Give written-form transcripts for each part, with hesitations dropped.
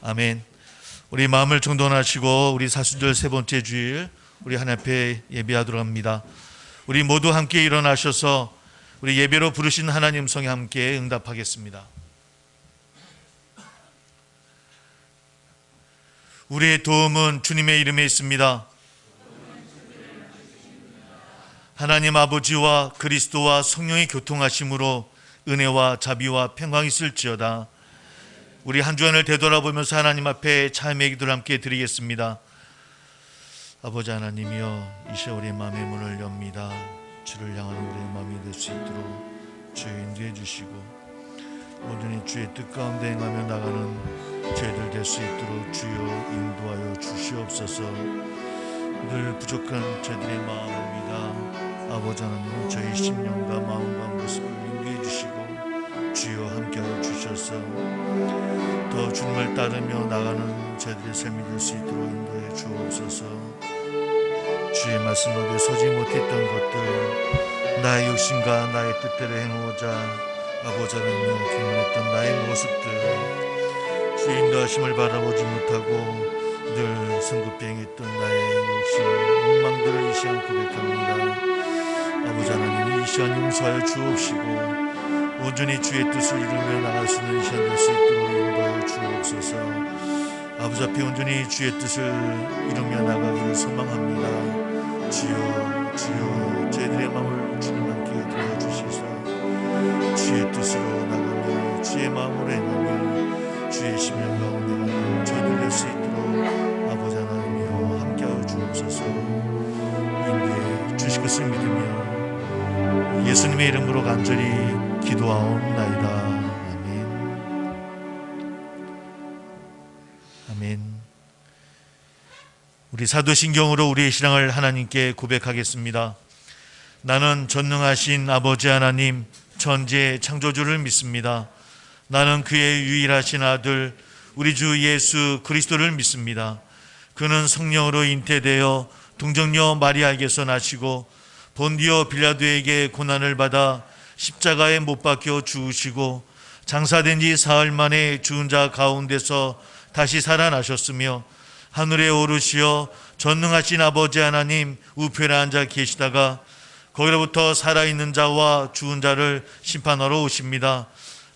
아멘. 우리 마음을 정돈하시고 우리 사순절 세 번째 주일 우리 하나님 앞에 예배하도록 합니다. 우리 모두 함께 일어나셔서 우리 예배로 부르신 하나님 성에 함께 응답하겠습니다. 우리의 도움은 주님의 이름에 있습니다. 하나님 아버지와 그리스도와 성령의 교통하심으로 은혜와 자비와 평강이 있을지어다. 우리 한 주간을 되돌아보면서 하나님 앞에 참회의 기도를 함께 드리겠습니다. 아버지 하나님이여, 이 시간 우리의 마음의 문을 엽니다. 주를 향하는 우리의 마음이 될 수 있도록 주여 인도해 주시고, 온전히 주의 뜻 가운데 행하며 나가는 저희들 될 수 있도록 주여 인도하여 주시옵소서. 늘 부족한 저희들의 마음입니다. 아버지 하나님, 저희 심령과 마음과 모습을 인도해 주시고 주여 함께하여 주셔서 더 주님을 따르며 나가는 저희들의 삶이 될 수 있도록 인도해 주옵소서. 주의 말씀 앞에 서지 못했던 것들, 나의 욕심과 나의 뜻대로 행하고자 아버지 하나님여 교만했던 나의 모습들, 주의 인도하심을 바라보지 못하고 늘 성급비행했던 나의 욕심, 욕망들을 이 시간 고백합니다. 아버지 하나님, 이 시간 용서하여 주옵시고 온전히 주의 뜻을 이루며 나갈 수 있는 시간 될 수 있도록 인도하여 주옵소서. 아버지 앞에 온전히 주의 뜻을 이루며 나가기를 소망합니다. 주여, 주여, 저희들의 마음을 주님 함께 도와주시사 주의 뜻으로 나가며 주의 마음으로 행하며 주의 심령 가운데 가는 저희들 될 수 있도록 아버지 하나님이여 함께하여 주옵소서. 인도해 주실 것을 믿으며 예수님의 이름으로 간절히 기도하옵나이다. 아멘. 아멘. 우리 사도신경으로 우리의 신앙을 하나님께 고백하겠습니다. 나는 전능하신 아버지 하나님, 천지의 창조주를 믿습니다. 나는 그의 유일하신 아들 우리 주 예수 그리스도를 믿습니다. 그는 성령으로 잉태되어 동정녀 마리아에게서 나시고 본디오 빌라도에게 고난을 받아 십자가에 못 박혀 죽으시고 장사된 지 사흘 만에 죽은 자 가운데서 다시 살아나셨으며 하늘에 오르시어 전능하신 아버지 하나님 우편에 앉아 계시다가 거기로부터 살아있는 자와 죽은 자를 심판하러 오십니다.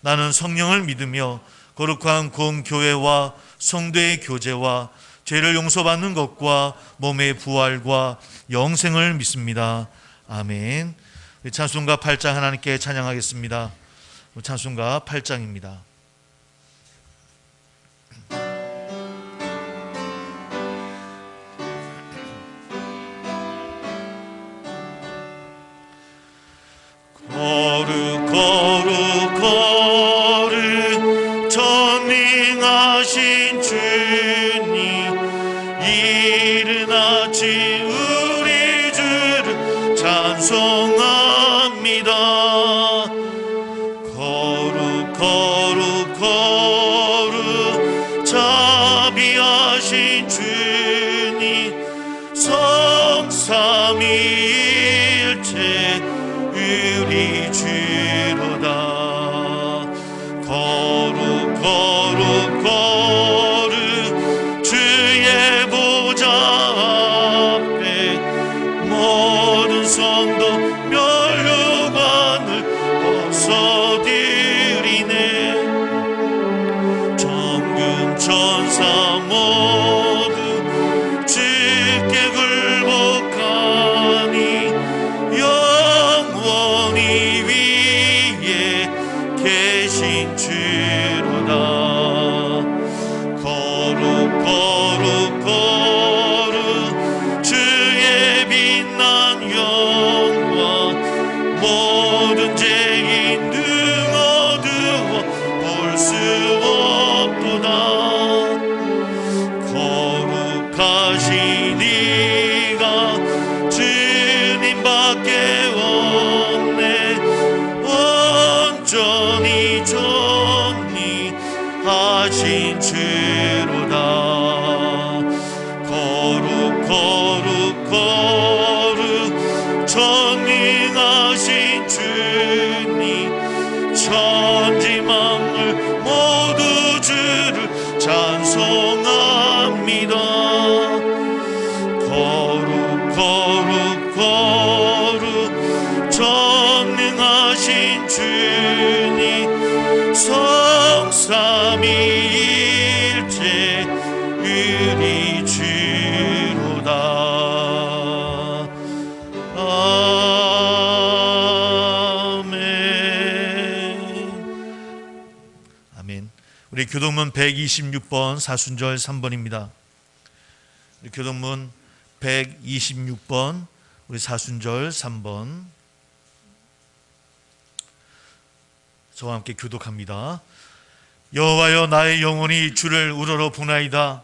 나는 성령을 믿으며 거룩한 공교회와 성도의 교제와 죄를 용서받는 것과 몸의 부활과 영생을 믿습니다. 아멘. 찬송가 8장 하나님께 찬양하겠습니다. 찬송가 8장입니다. 거룩 거룩 거룩 전능하신 주님, 이른 아침 우리 주를 찬송합니다. 거룩 거룩 거룩 자비하신 주님, 성삼위일체 우리 주로다. 거룩 거룩 거룩 주의 보좌 앞에 모든 성도 멸류관을 벗어드리네. 천군 천사 모두 주께 굴복하니 영원히 위에 계신 주로다. 거룩 거룩 거룩 주의 빛난 영광, 모든 죄인 등 어두워 볼 수 없도다. 거룩하신 이가 주님밖에 없네. 온전히 존귀하신 주로다. 거룩 거룩 거룩 전능하신 주님, 천지 만물 모두 주를 찬송합니다. 거룩 거룩 거룩 전능하신 주님, 성삼위일체 은이 주로다. 아멘. 우리 교동문 126번 사순절 3번입니다. 우리 교동문 126번 우리 사순절 3번 저와 함께 교독합니다. 여호와여, 나의 영혼이 주를 우러러 보나이다.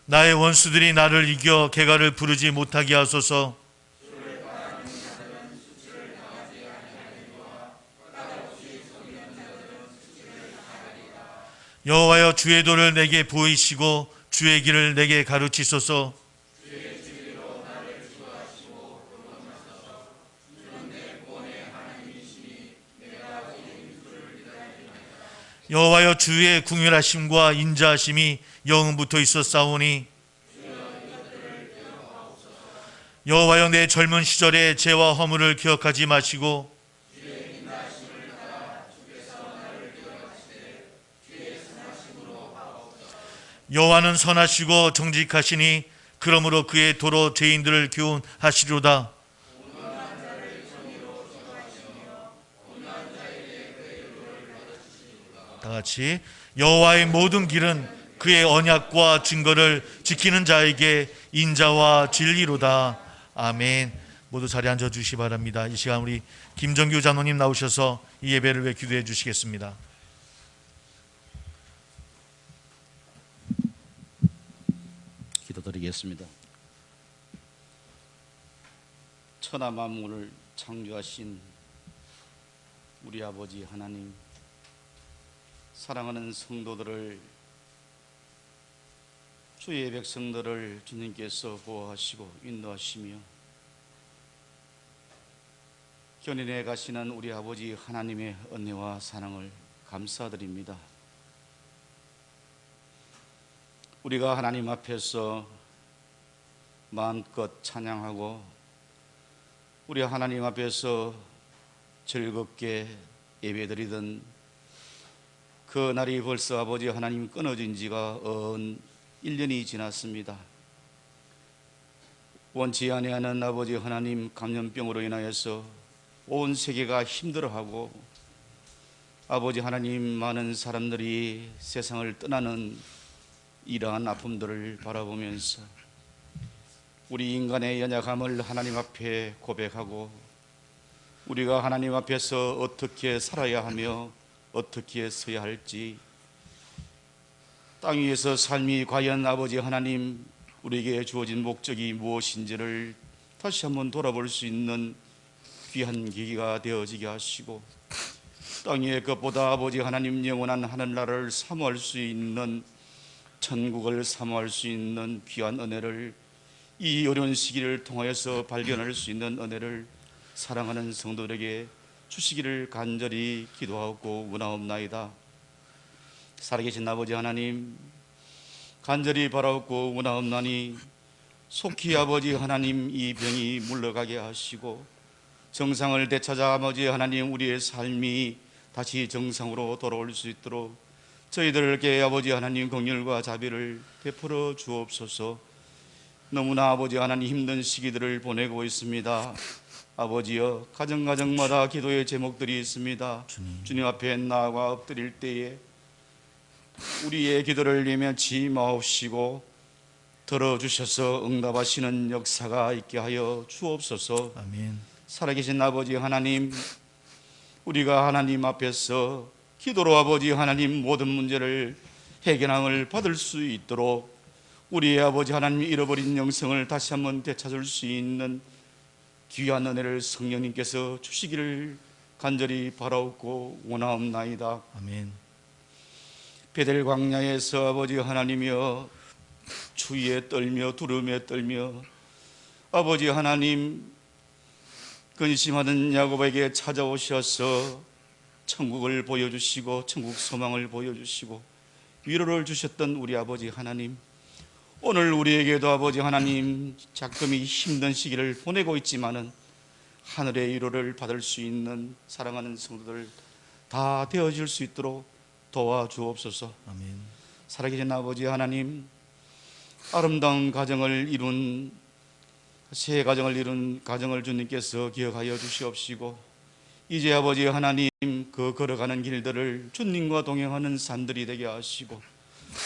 나의 원수들이 나를 이겨 개가를 부르지 못하게 하소서. 여호와여, 주의 도를 내게 보이시고 주의 길을 내게 가르치소서. 여호와여, 주의 궁휼하심과 인자하심이 영원부터 있었사오니 여호와여, 내 젊은 시절의 죄와 허물을 기억하지 마시고 여호와는 선하시고 정직하시니 그러므로 그의 도로 죄인들을 교훈하시리로다. 다같이 여호와의 모든 길은 그의 언약과 증거를 지키는 자에게 인자와 진리로다. 아멘. 모두 자리에 앉아 주시기 바랍니다. 이 시간 우리 김정규 장로님 나오셔서 이 예배를 위해 기도해 주시겠습니다. 기도드리겠습니다. 천하 만물을 창조하신 우리 아버지 하나님, 사랑하는 성도들을, 주의 백성들을 주님께서 보호하시고 인도하시며 견인해 가시는 우리 아버지 하나님의 은혜와 사랑을 감사드립니다. 우리가 하나님 앞에서 마음껏 찬양하고 우리 하나님 앞에서 즐겁게 예배드리던 그 날이 벌써 아버지 하나님 끊어진 지가 1년이 지났습니다. 원치 아니하는 아버지 하나님 감염병으로 인하여서 온 세계가 힘들어하고 아버지 하나님 많은 사람들이 세상을 떠나는 이러한 아픔들을 바라보면서 우리 인간의 연약함을 하나님 앞에 고백하고 우리가 하나님 앞에서 어떻게 살아야 하며 어떻게 서야 할지, 땅 위에서 삶이 과연 아버지 하나님 우리에게 주어진 목적이 무엇인지를 다시 한번 돌아볼 수 있는 귀한 계기가 되어지게 하시고, 땅 위의 것보다 아버지 하나님 영원한 하늘나라를 사모할 수 있는, 천국을 사모할 수 있는 귀한 은혜를, 이 어려운 시기를 통하여서 발견할 수 있는 은혜를 사랑하는 성도들에게 주시기를 간절히 기도하고 원하옵나이다. 살아계신 아버지 하나님, 간절히 바라옵고 원하옵나니 속히 아버지 하나님 이 병이 물러가게 하시고 정상을 되찾아 아버지 하나님 우리의 삶이 다시 정상으로 돌아올 수 있도록 저희들에게 아버지 하나님 긍휼과 자비를 베풀어 주옵소서. 너무나 아버지 하나님 힘든 시기들을 보내고 있습니다. 아버지여, 가정마다 기도의 제목들이 있습니다. 주님 앞에 나아가 엎드릴 때에 우리의 기도를 예면치 마옵시고 들어주셔서 응답하시는 역사가 있게 하여 주옵소서. 아멘. 살아계신 아버지 하나님, 우리가 하나님 앞에서 기도로 아버지 하나님 모든 문제를 해결함을 받을 수 있도록 우리의 아버지 하나님 잃어버린 영성을 다시 한번 되찾을 수 있는 귀한 은혜를 성령님께서 주시기를 간절히 바라옵고 원하옵나이다. 아멘. 베델 광야에서 아버지 하나님이여 추위에 떨며 두려움에 떨며 아버지 하나님 근심하는 야곱에게 찾아오셔서 천국을 보여주시고 천국 소망을 보여주시고 위로를 주셨던 우리 아버지 하나님, 오늘 우리에게도 아버지 하나님 자금이 힘든 시기를 보내고 있지만은 하늘의 위로를 받을 수 있는 사랑하는 성도들 다 되어질 수 있도록 도와주옵소서. 아멘. 살아계신 아버지 하나님, 아름다운 가정을 이룬 새 가정을 이룬 가정을 주님께서 기억하여 주시옵시고, 이제 아버지 하나님 그 걸어가는 길들을 주님과 동행하는 산들이 되게 하시고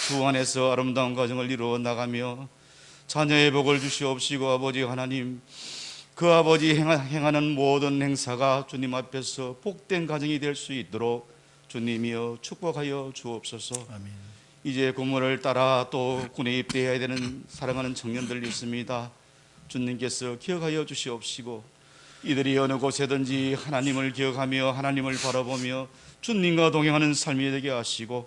주 안에서 아름다운 가정을 이루어 나가며 자녀의 복을 주시옵시고, 아버지 하나님 그 아버지 행하는 모든 행사가 주님 앞에서 복된 가정이 될 수 있도록 주님이여 축복하여 주옵소서. 아멘. 이제 군무를 따라 또 군에 입대해야 되는 사랑하는 청년들이 있습니다. 주님께서 기억하여 주시옵시고, 이들이 어느 곳에든지 하나님을 기억하며 하나님을 바라보며 주님과 동행하는 삶이 되게 하시고,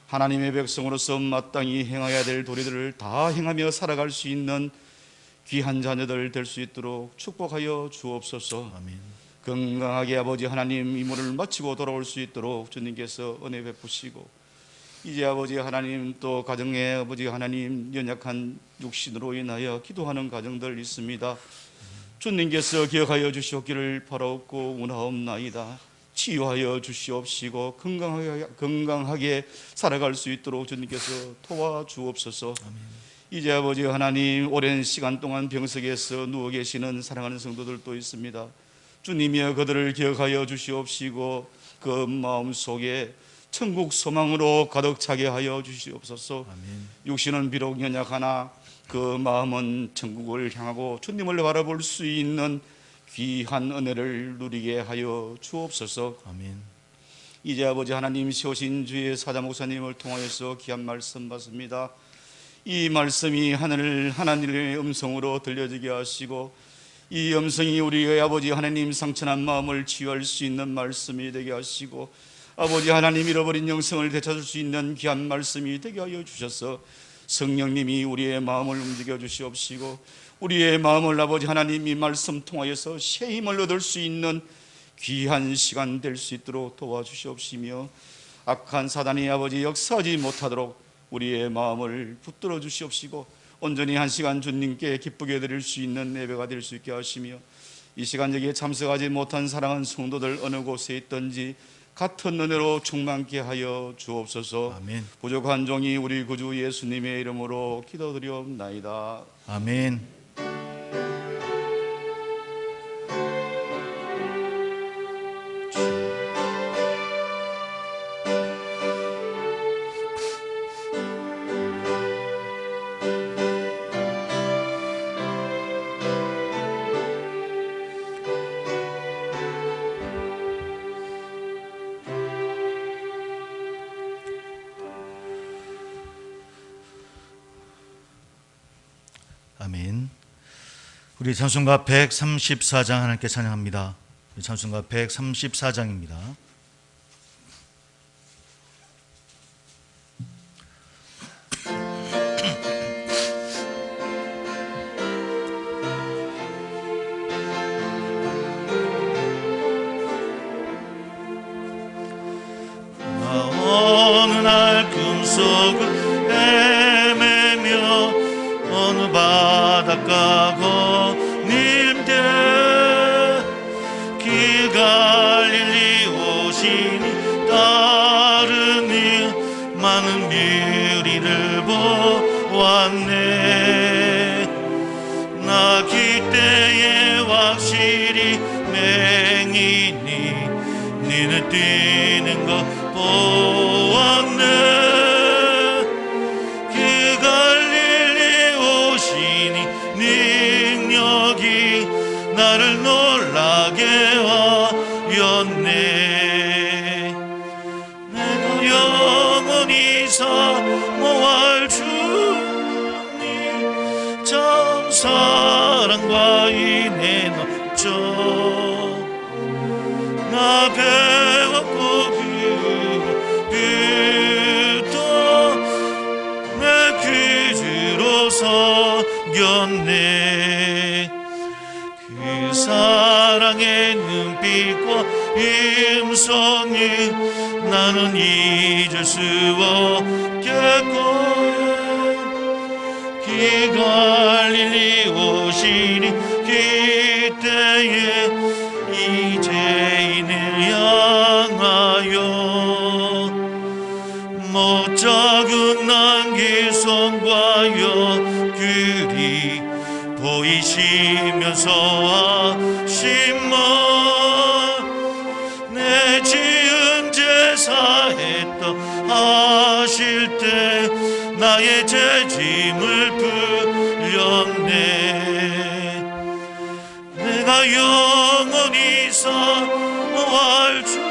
하나님의 백성으로서 마땅히 행해야 될 도리들을 다 행하며 살아갈 수 있는 귀한 자녀들 될 수 있도록 축복하여 주옵소서. 아멘. 건강하게 아버지 하나님 임무를 마치고 돌아올 수 있도록 주님께서 은혜 베푸시고, 이제 아버지 하나님 또 가정에 아버지 하나님 연약한 육신으로 인하여 기도하는 가정들 있습니다. 주님께서 기억하여 주시옵기를 바라옵고 원하옵나이다. 치유하여 주시옵시고 건강하게 살아갈 수 있도록 주님께서 도와주옵소서. 아멘. 이제 아버지 하나님 오랜 시간 동안 병석에서 누워 계시는 사랑하는 성도들도 있습니다. 주님이여 그들을 기억하여 주시옵시고 그 마음속에 천국 소망으로 가득 차게 하여 주시옵소서. 아멘. 육신은 비록 연약하나 그 마음은 천국을 향하고 주님을 바라볼 수 있는 귀한 은혜를 누리게 하여 주옵소서. 아멘. 이제 아버지 하나님 세우신 주의 사자 목사님을 통하여서 귀한 말씀 받습니다. 이 말씀이 하나님의 음성으로 들려지게 하시고, 이 음성이 우리의 아버지 하나님 상처난 마음을 치유할 수 있는 말씀이 되게 하시고, 아버지 하나님 잃어버린 영성을 되찾을 수 있는 귀한 말씀이 되게 하여 주셔서 성령님이 우리의 마음을 움직여 주시옵시고, 우리의 마음을 아버지 하나님 이 말씀 통하여서 새 힘을 얻을 수 있는 귀한 시간 될 수 있도록 도와주시옵시며, 악한 사단이 아버지 역사하지 못하도록 우리의 마음을 붙들어 주시옵시고, 온전히 한 시간 주님께 기쁘게 드릴 수 있는 예배가 될 수 있게 하시며, 이 시간 여기에 참석하지 못한 사랑하는 성도들 어느 곳에 있든지 같은 은혜로 충만케 하여 주옵소서. 아멘. 부족한 종이 우리 구주 예수님의 이름으로 기도드리옵나이다. 아멘. 아멘. 우리 찬송가 134장 하나님께 찬양합니다. 찬송가 134장입니다. 어느 날 꿈속을 헤매며 어느 바닷가 거닐 때 길 갈릴리 오시니 따르니 많은 무리를 보았네. 나 기때에 확실히 맹인이 니는 뛰는 거 보았네. 그 갈릴리 오시니 능력이 나를 놀라게 하였네. 내가 영원히 사모할 주님 참 사랑과 인애 넘쳐 나 배웠고 그도 내 구주로 섬겼네. 그 사랑 사랑의 눈빛과 음성이 나는 잊을 수 없겠고 그 갈릴리 오시니 그때에 이제인을 향하여 못작은 난그 손과 옆구리 보이시면서 하신 말 내 지은 제사했다 하실 때 나의 죄짐을 풀렸네 내가 영원히 사모할 주님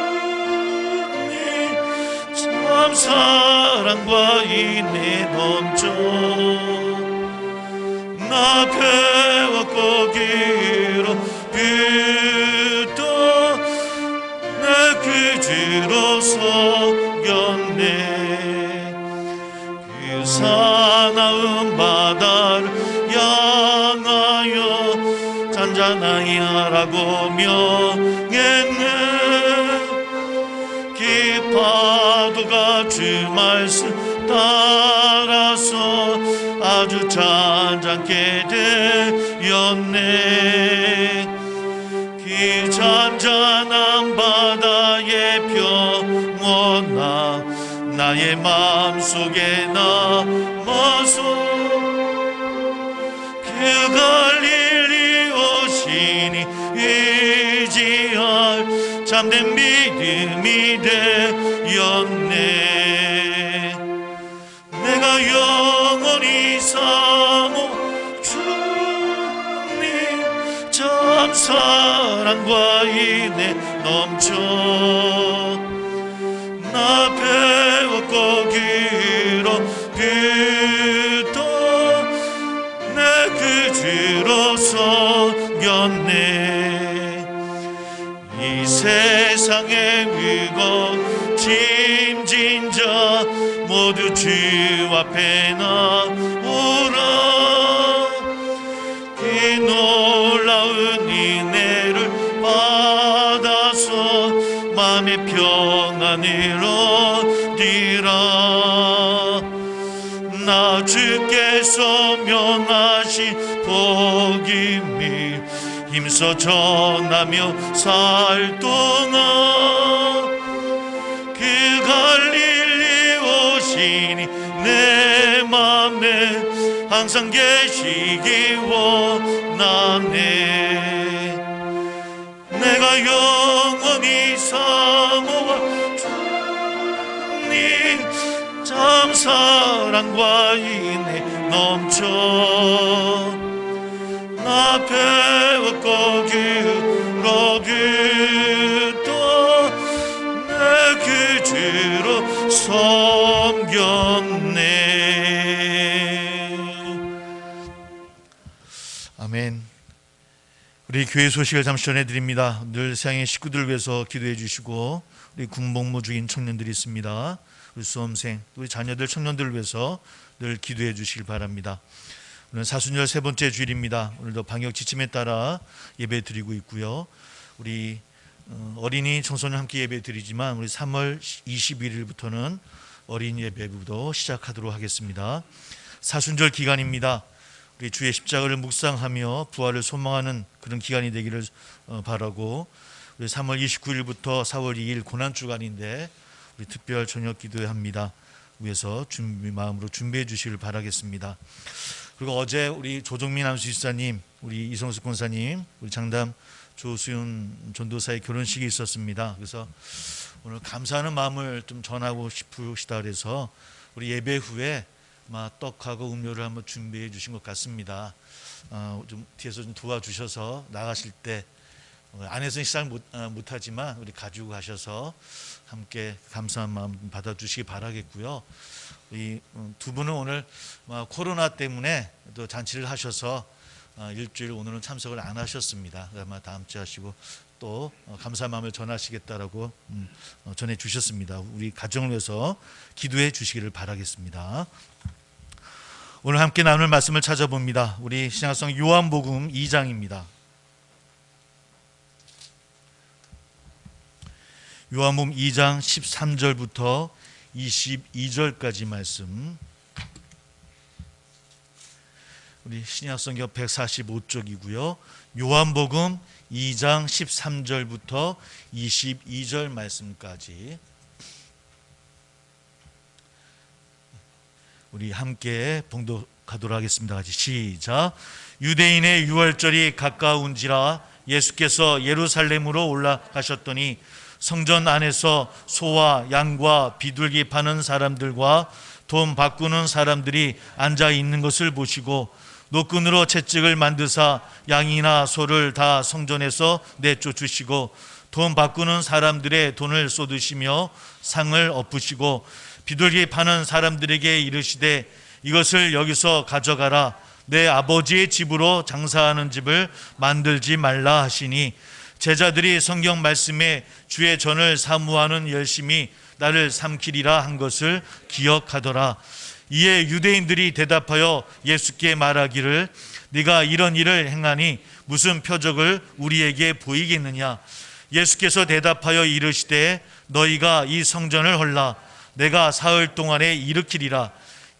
참 사랑과 인내 넘쳐 나 배웠고 기록했다 내 그지로 속였네 그 사나운 바다를 향하여 잔잔하여라고 명했네 그 파도가 주 말씀 따라서 아주 잔잔게 되었네 그 잔잔한 바다의 평온아 나의 마음속에 남아서 그 갈릴리 오시니 의지할 참된 믿음이 되었네 내가 영원히 사모 주님 참 사랑과 인내 넘쳐 나 배웠고 기록했다 내 그지로 속였네 이 세상의 위고 짐진 자 모두 주 앞에 나오라 그 놀라운 은혜를 받아서 마음의 평안을 얻으라 나 주께서 명하신 복음을 힘써 전하며 살 동안 그 갈릴리 오시니 내 맘에 항상 계시기 원하네 내가 영원히 사모할 주님 참 사랑과 인내 넘쳐 나 배웠고 기록했다 내 그지로 섬겼네 아멘. 우리 교회 소식을 잠시 전해드립니다. 늘 세상의 식구들을 위해서 기도해 주시고 우리 군복무 중인 청년들이 있습니다. 우리 수험생, 우리 자녀들, 청년들을 위해서 늘 기도해 주시길 바랍니다. 오늘 사순절 세 번째 주일입니다. 오늘도 방역 지침에 따라 예배 드리고 있고요. 우리 어린이 청소년 함께 예배 드리지만 우리 3월 21일부터는 어린이 예배부도 시작하도록 하겠습니다. 사순절 기간입니다. 우리 주의 십자가를 묵상하며 부활을 소망하는 그런 기간이 되기를 바라고 우리 3월 29일부터 4월 2일 고난주간인데 우리 특별 저녁 기도회 합니다. 위해서 마음으로 준비해 주시길 바라겠습니다. 그리고 어제 우리 조정민 안수집사님, 우리 이성숙 권사님, 우리 장담 조수윤 전도사의 결혼식이 있었습니다. 그래서 오늘 감사하는 마음을 좀 전하고 싶으시다 그래서 우리 예배 후에 떡하고 음료를 한번 준비해 주신 것 같습니다. 좀 뒤에서 좀 도와주셔서 나가실 때 안에서는 식사를 못하지만 우리 가지고 가셔서 함께 감사한 마음 받아주시기 바라겠고요. 이 두 분은 오늘 코로나 때문에 또 잔치를 하셔서 일주일 오늘은 참석을 안 하셨습니다. 아마 다음 주에 하시고 또 감사한 마음을 전하시겠다라고 전해 주셨습니다. 우리 가정을 위해서 기도해 주시기를 바라겠습니다. 오늘 함께 나눌 말씀을 찾아봅니다. 우리 신약성 요한복음 2장입니다. 요한복음 2장 13절부터 22절까지 말씀. 우리 신약성경 145쪽이고요. 요한복음 2장 13절부터 22절 말씀까지 우리 함께 봉독하도록 하겠습니다. 같이 시작. 유대인의 유월절이 가까운지라 예수께서 예루살렘으로 올라가셨더니 성전 안에서 소와 양과 비둘기 파는 사람들과 돈 바꾸는 사람들이 앉아 있는 것을 보시고 노끈으로 채찍을 만드사 양이나 소를 다 성전에서 내쫓으시고 돈 바꾸는 사람들의 돈을 쏟으시며 상을 엎으시고 비둘기 파는 사람들에게 이르시되 이것을 여기서 가져가라. 내 아버지의 집으로 장사하는 집을 만들지 말라 하시니 제자들이 성경 말씀에 주의 전을 사모하는 열심히 나를 삼키리라 한 것을 기억하더라. 이에 유대인들이 대답하여 예수께 말하기를 네가 이런 일을 행하니 무슨 표적을 우리에게 보이겠느냐. 예수께서 대답하여 이르시되 너희가 이 성전을 헐라. 내가 사흘 동안에 일으키리라.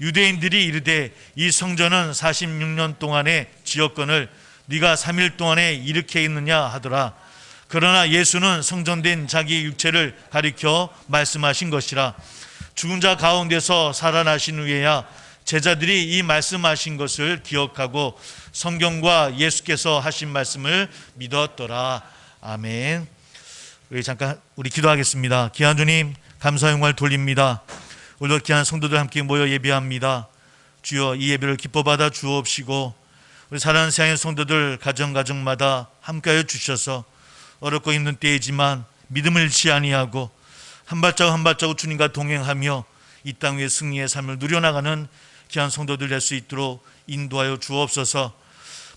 유대인들이 이르되 이 성전은 46년 동안에 지었거늘 네가 3일 동안에 일으키겠느냐 하더라. 그러나 예수는 성전된 자기 육체를 가리켜 말씀하신 것이라. 죽은 자 가운데서 살아나신 후에야 제자들이 이 말씀하신 것을 기억하고 성경과 예수께서 하신 말씀을 믿었더라. 아멘. 우리 기도하겠습니다. 귀한 주님, 감사 영광을 돌립니다. 오늘도 귀한 성도들 함께 모여 예배합니다. 주여, 이 예배를 기뻐 받아 주옵시고 우리 사랑하는 세상의 성도들 가정마다 함께하여 주셔서 어렵고 힘든 때이지만 믿음을 잃지 아니하고 한 발자국 한 발자국 주님과 동행하며 이 땅 위의 승리의 삶을 누려나가는 귀한 성도들 될 수 있도록 인도하여 주옵소서.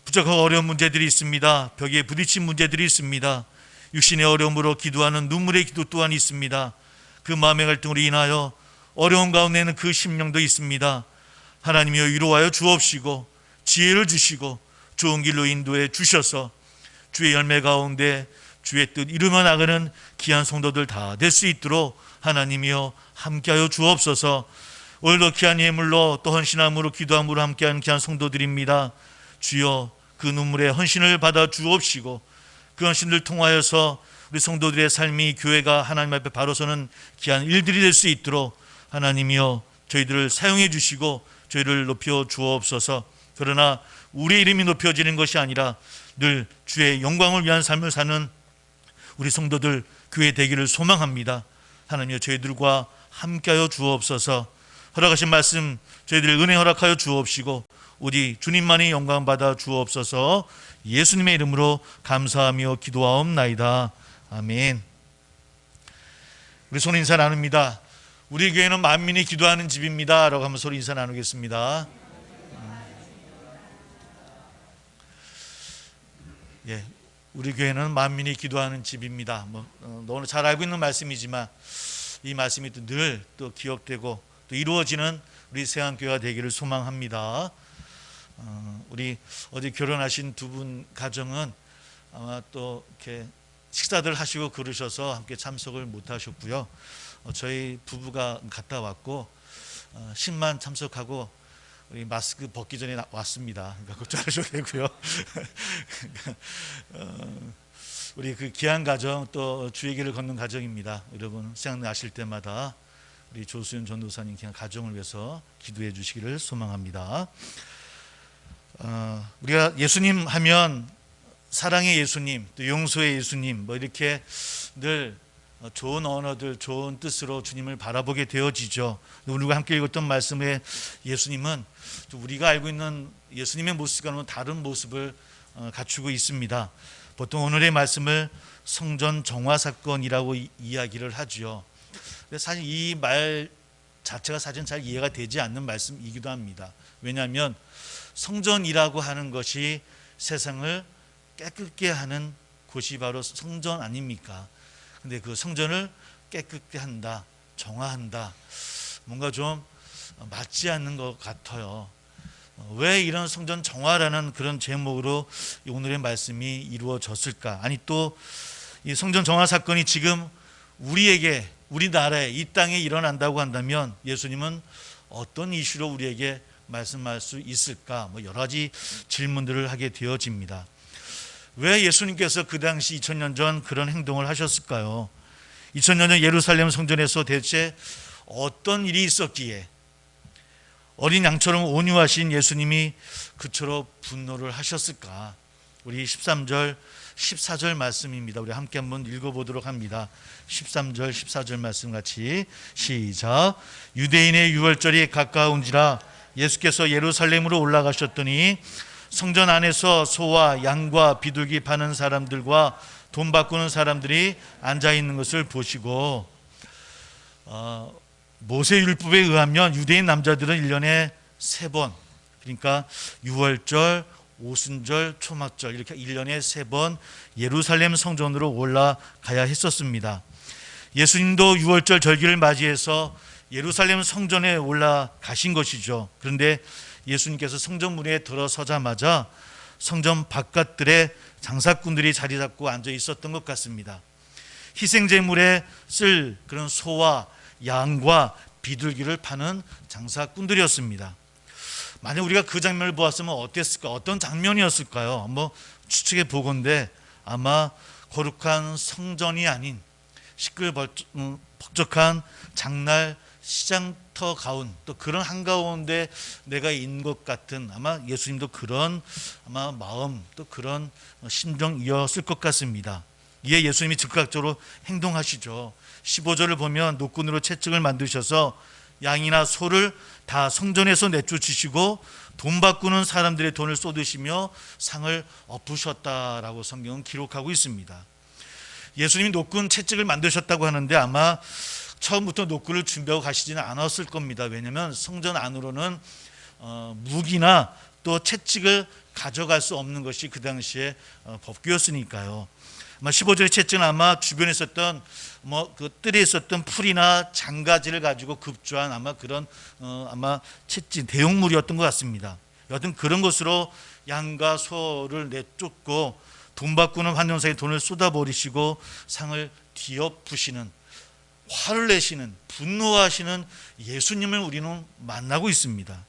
부족하고 어려운 문제들이 있습니다. 벽에 부딪힌 문제들이 있습니다. 육신의 어려움으로 기도하는 눈물의 기도 또한 있습니다. 그 마음의 갈등으로 인하여 어려운 가운데는 그 심령도 있습니다. 하나님이여 위로하여 주옵시고 지혜를 주시고 좋은 길로 인도해 주셔서 주의 열매 가운데 주의 뜻 이루며 나가는 귀한 성도들 다 될 수 있도록 하나님이여 함께하여 주옵소서. 오늘도 귀한 예물로 또 헌신함으로 기도함으로 함께하는 귀한 성도들입니다. 주여, 그 눈물의 헌신을 받아 주옵시고 그 헌신을 통하여서 우리 성도들의 삶이 교회가 하나님 앞에 바로 서는 귀한 일들이 될 수 있도록 하나님이여 저희들을 사용해 주시고 저희를 높여 주옵소서. 그러나 우리의 이름이 높여지는 것이 아니라 늘 주의 영광을 위한 삶을 사는 우리 성도들 교회 되기를 소망합니다. 하나님이여 저희들과 함께하여 주옵소서. 허락하신 말씀 저희들 은혜 허락하여 주옵시고 오직 주님만이 영광 받아 주옵소서. 예수님의 이름으로 감사하며 기도하옵나이다. 아멘. 우리 손 인사 나눕니다. 우리 교회는 만민이 기도하는 집입니다 라고 한번 소리 인사 나누겠습니다. 예, 우리 교회는 만민이 기도하는 집입니다. 너무 잘 알고 있는 말씀이지만 이 말씀이 늘 또 기억되고 또 이루어지는 우리 세안교회가 되기를 소망합니다. 우리 어제 결혼하신 두 분 가정은 아마 또 이렇게 식사들 하시고 그러셔서 함께 참석을 못 하셨고요. 저희 부부가 갔다 왔고 10만 참석하고 우리 마스크 벗기 전에 왔습니다. 그러니까 걱정 안 하셔도 되고요. 우리 그 귀한 가정 또 주의 길을 걷는 가정입니다. 여러분 생각나실 때마다 우리 조수연 전도사님 귀한 가정을 위해서 기도해 주시기를 소망합니다. 우리가 예수님 하면 사랑의 예수님, 또 용서의 예수님 이렇게 늘 좋은 언어들, 좋은 뜻으로 주님을 바라보게 되어지죠. 우리가 함께 읽었던 말씀에 예수님은 우리가 알고 있는 예수님의 모습과는 다른 모습을 갖추고 있습니다. 보통 오늘의 말씀을 성전 정화 사건이라고 이야기를 하죠. 사실 이 말 자체가 사실은 잘 이해가 되지 않는 말씀이기도 합니다. 왜냐하면 성전이라고 하는 것이 세상을 깨끗게 하는 곳이 바로 성전 아닙니까? 근데 그 성전을 깨끗게 한다, 정화한다, 뭔가 좀 맞지 않는 것 같아요. 왜 이런 성전 정화라는 그런 제목으로 오늘의 말씀이 이루어졌을까? 아니 또 이 성전 정화 사건이 지금 우리에게, 우리나라에, 이 땅에 일어난다고 한다면 예수님은 어떤 이슈로 우리에게 말씀할 수 있을까? 여러 가지 질문들을 하게 되어집니다. 왜 예수님께서 그 당시 2000년 전 그런 행동을 하셨을까요? 2000년 전 예루살렘 성전에서 대체 어떤 일이 있었기에 어린 양처럼 온유하신 예수님이 그처럼 분노를 하셨을까? 우리 13절, 14절 말씀입니다. 우리 함께 한번 읽어보도록 합니다. 13절, 14절 말씀 같이 시작. 유대인의 유월절이 가까운지라 예수께서 예루살렘으로 올라가셨더니 성전 안에서 소와 양과 비둘기 파는 사람들과 돈 바꾸는 사람들이 앉아있는 것을 보시고, 모세율법에 의하면 유대인 남자들은 1년에 3번, 그러니까 유월절, 오순절, 초막절 이렇게 1년에 3번 예루살렘 성전으로 올라가야 했었습니다. 예수님도 유월절 절기를 맞이해서 예루살렘 성전에 올라가신 것이죠. 그런데 예수님께서 성전문에 들어서자마자 성전 바깥들에 장사꾼들이 자리 잡고 앉아 있었던 것 같습니다. 희생제물에 쓸 그런 소와 양과 비둘기를 파는 장사꾼들이었습니다. 만약 우리가 그 장면을 보았으면 어땠을까? 어떤 장면이었을까요? 한번 추측해 보건대 아마 거룩한 성전이 아닌 시끌벅적한 장날 시장터 가운, 또 그런 한가운데 내가 있는 것 같은, 아마 예수님도 그런 아마 마음, 또 그런 심정이었을 것 같습니다. 이에 예수님이 즉각적으로 행동하시죠. 15절을 보면 노끈으로 채찍을 만드셔서 양이나 소를 다 성전에서 내쫓으시고 돈 바꾸는 사람들의 돈을 쏟으시며 상을 엎으셨다라고 성경은 기록하고 있습니다. 예수님이 노끈 채찍을 만드셨다고 하는데 아마 처음부터 노끈을 준비하고 가시지는 않았을 겁니다. 왜냐하면 성전 안으로는 무기나 또 채찍을 가져갈 수 없는 것이 그 당시에 법규였으니까요. 아마 15절의 채찍은 아마 주변에 있었던 그 뜰에 있었던 풀이나 장가지를 가지고 급조한 아마 그런 아마 채찍 대용물이었던 것 같습니다. 여하튼 그런 것으로 양과 소를 내쫓고 돈 바꾸는 환영사에 돈을 쏟아버리시고 상을 뒤엎으시는, 화를 내시는, 분노하시는 예수님을 우리는 만나고 있습니다.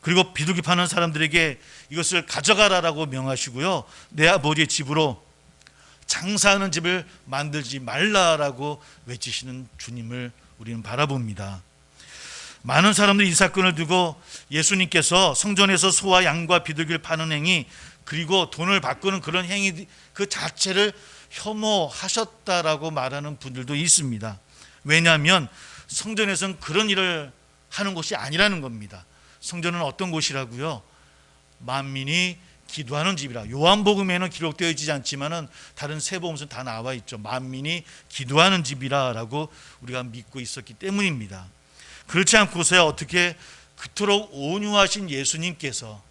그리고 비둘기 파는 사람들에게 이것을 가져가라라고 명하시고요, 내 아버지의 집으로 장사하는 집을 만들지 말라라고 외치시는 주님을 우리는 바라봅니다. 많은 사람들이 이 사건을 두고 예수님께서 성전에서 소와 양과 비둘기를 파는 행위, 그리고 돈을 바꾸는 그런 행위 그 자체를 혐오하셨다라고 말하는 분들도 있습니다. 왜냐하면 성전에서는 그런 일을 하는 곳이 아니라는 겁니다. 성전은 어떤 곳이라고요? 만민이 기도하는 집이라. 요한복음에는 기록되어 있지 않지만은 다른 세 복음서는 다 나와 있죠. 만민이 기도하는 집이라라고 우리가 믿고 있었기 때문입니다. 그렇지 않고서야 어떻게 그토록 온유하신 예수님께서,